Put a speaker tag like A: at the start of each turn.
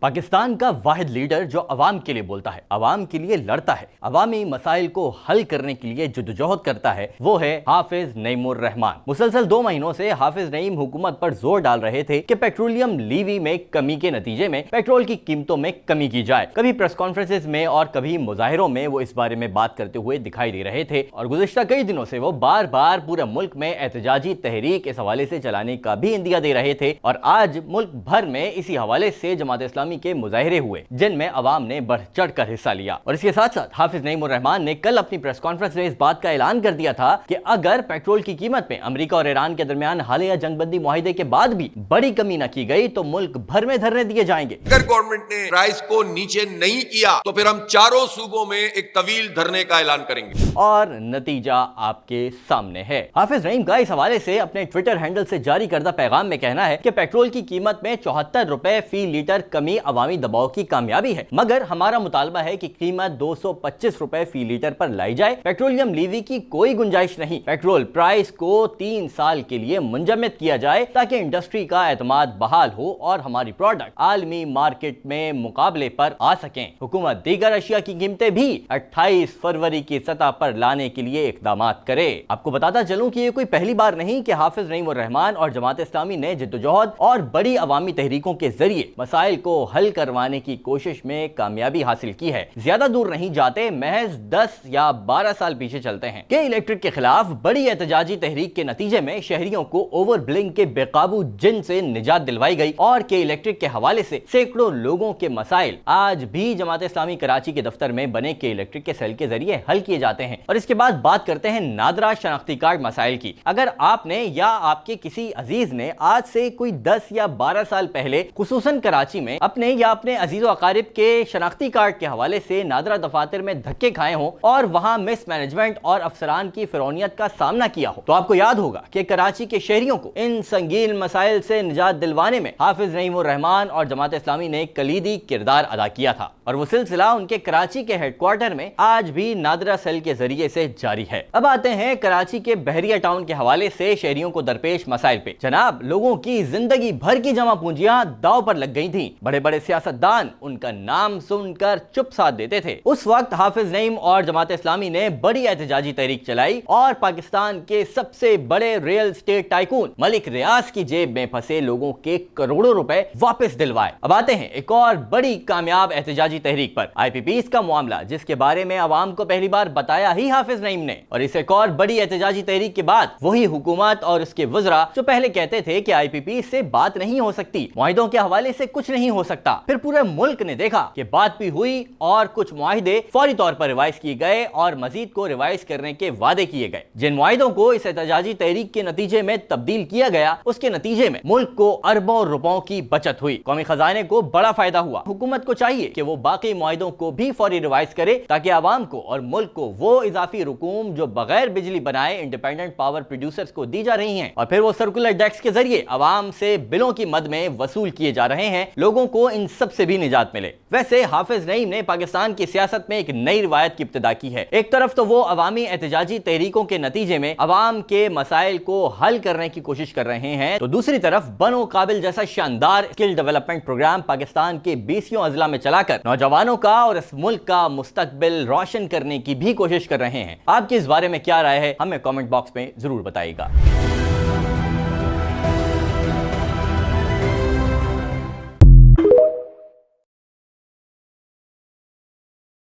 A: पाकिस्तान का वाहिद लीडर जो अवाम के लिए बोलता है, अवाम के लिए लड़ता है, अवामी मसाइल को हल करने के लिए जद्दोजहद करता है, वो है हाफिज नईमुर रहमान। मुसलसल 2 महीनों से हाफिज नईम हुकूमत पर जोर डाल रहे थे कि पेट्रोलियम लीवी में कमी के नतीजे में पेट्रोल की कीमतों में कमी की जाए। कभी प्रेस कॉन्फ्रेंसेस में और कभी मुजाहिरों में वो इस बारे में बात करते हुए दिखाई दे रहे थे और गुज़िश्ता कई दिनों से वो बार बार पूरे मुल्क में एहतजाजी तहरीक इस हवाले से चलाने का भी इंदिया दे रहे थे। और आज मुल्क भर में इसी हवाले से जमात इस्लामी के मुजाहिरे हुए जिनमें अवाम ने बढ़ चढ़ कर हिस्सा लिया। और इसके साथ साथ हाफिज नईमुर रहमान ने कल अपनी प्रेस कॉन्फ्रेंस में इस बात का ऐलान कर दिया था कि अगर पेट्रोल की कीमत में अमेरिका और ईरान के दरमियान हालिया जंगबंदी मुआहिदे के बाद भी बड़ी कमी न की गई तो मुल्क भर में धरने दिए जाएंगे।
B: अगर गवर्नमेंट ने प्राइस को नीचे नहीं किया तो फिर हम चारों सूबों में एक तवील धरने का ऐलान करेंगे
A: और नतीजा आपके सामने है। हाफिज नईम का इस हवाले से अपने ट्विटर हैंडल से जारी करदा पैगाम में कहना है कि पेट्रोल की कीमत में 74 रुपए फी लीटर कमी अवामी दबाव की कामयाबी है, मगर हमारा मुतालबा है कि कीमत 225 रुपए फी लीटर पर लाई जाए। पेट्रोलियम लीवी की कोई गुंजाइश नहीं। पेट्रोल प्राइस को 3 साल के लिए मुंजमद किया जाए ताकि इंडस्ट्री का एतमाद बहाल हो और हमारी प्रोडक्ट आलमी मार्केट में मुकाबले पर आ सकें। हुकूमत दीगर अशिया की कीमतें भी 28 फरवरी की सतह पर लाने के लिए इकदाम करे। आपको बताता चलूं कि ये कोई पहली बार नहीं कि हाफिज नईमुर रहमान और जमात इस्लामी ने जद्दोजहद और बड़ी अवामी तहरीकों के जरिए मसाइल को हल करवाने की कोशिश में कामयाबी हासिल की है। ज्यादा दूर नहीं जाते, महज 10 या 12 साल पीछे चलते हैं कि इलेक्ट्रिक के खिलाफ बड़ी एहतजाजी तहरीक के नतीजे में शहरियों को ओवर बिलिंग के बेकाबू जिन से निजात दिलवाई गई और के इलेक्ट्रिक के हवाले से सैकड़ों लोगों के मसाइल आज भी जमात इस्लामी कराची के दफ्तर में बने के इलेक्ट्रिक के सेल के जरिए हल किए जाते हैं। और इसके बाद बात करते हैं नादरा शनाख्ती कार्ड मसाइल की। अगर आपने या आपके किसी अजीज ने आज से कोई 10 या 12 साल पहले खुसूसन कराची में अपने या अपने अजीज व अकारिब के शनाख्ती कार्ड के हवाले से नादरा दफातर में धक्के खाए हों और वहां मिस मैनेजमेंट और अफसरान की फिरौनियत का सामना किया हो तो आपको याद होगा कि कराची के शहरियों को इन संगीन मसाइल से निजात दिलवाने में हाफिज नईमुर रहमान और जमात इस्लामी ने कलीदी किरदार अदा किया था और वो सिलसिला उनके कराची के हेडक्वार्टर में आज भी नादरा सेल के जरिए से जारी है। अब आते हैं कराची के बहरिया टाउन के हवाले से शहरियों को दरपेश मसाइल पे। जनाब, लोगों की जिंदगी भर की जमा पूंजियां दाव पर लग गई थी। बड़े बड़े सियासतदान उनका नाम सुनकर चुप साथ देते थे। उस वक्त हाफिज नईम और जमात इस्लामी ने बड़ी एहतजाजी तहरीक चलाई और पाकिस्तान के सबसे बड़े रियल एस्टेट टाइकून मलिक रियाज की जेब में फंसे लोगों के करोड़ों रुपए वापस दिलवाए। अब आते हैं एक और बड़ी कामयाब एहतजाजी तहरीक पर, IPPs का मामला, जिसके बारे में आवाम को पहली बार बताया ही हाफिज नईम ने। और इस एक और बड़ी एहतजाजी तहरीक के बाद वही हुकूमत और उसके वज़रा जो पहले कहते थे कि IPPs से बात नहीं हो सकती, मुआहिदों के हवाले से कुछ नहीं हो सकता, फिर पूरे मुल्क ने देखा कि बात भी हुई और कुछ मुआहिदे फौरी तौर पर रिवाइज किए गए और मजीद को रिवाइज करने के वादे किए गए। जिन मुआहिदों को इस एहतजाजी तहरीक के नतीजे में तब्दील किया गया, उसके नतीजे में मुल्क को अरबों रुपयों की बचत हुई, कौमी खजाने को बड़ा फायदा हुआ। हुकूमत को चाहिए कि वो बाकी मुआहिदों को भी फौरी रिवाइज करे ताकि आवाम को और मुल्क को वो इजाफी रकूम जो बगैर बिजली बनाए इंडिपेंडेंट पावर प्रोड्यूसर्स को दी जा रही हैं और फिर वो सर्कुलर टैक्स के जरिए आवाम से बिलों की मद में वसूल किए जा रहे हैं, लोगों को इन सब से भी निजात मिले। वैसे हाफिज नईम ने पाकिस्तान की सियासत में एक नई रिवायत की इब्तिदा की है। एक तरफ तो वो अवामी एहतजाजी तहरीकों के नतीजे में अवाम के मसाइल को हल करने की कोशिश कर रहे हैं, तो दूसरी तरफ बनो काबिल जैसा शानदार स्किल डेवलपमेंट प्रोग्राम पाकिस्तान के 20 अजला में चलाकर नौजवानों का और इस मुल्क का मुस्तकबिल रोशन करने की भी कोशिश कर रहे हैं। आपकी इस बारे में क्या राय है, हमें कमेंट बॉक्स में जरूर बताइएगा।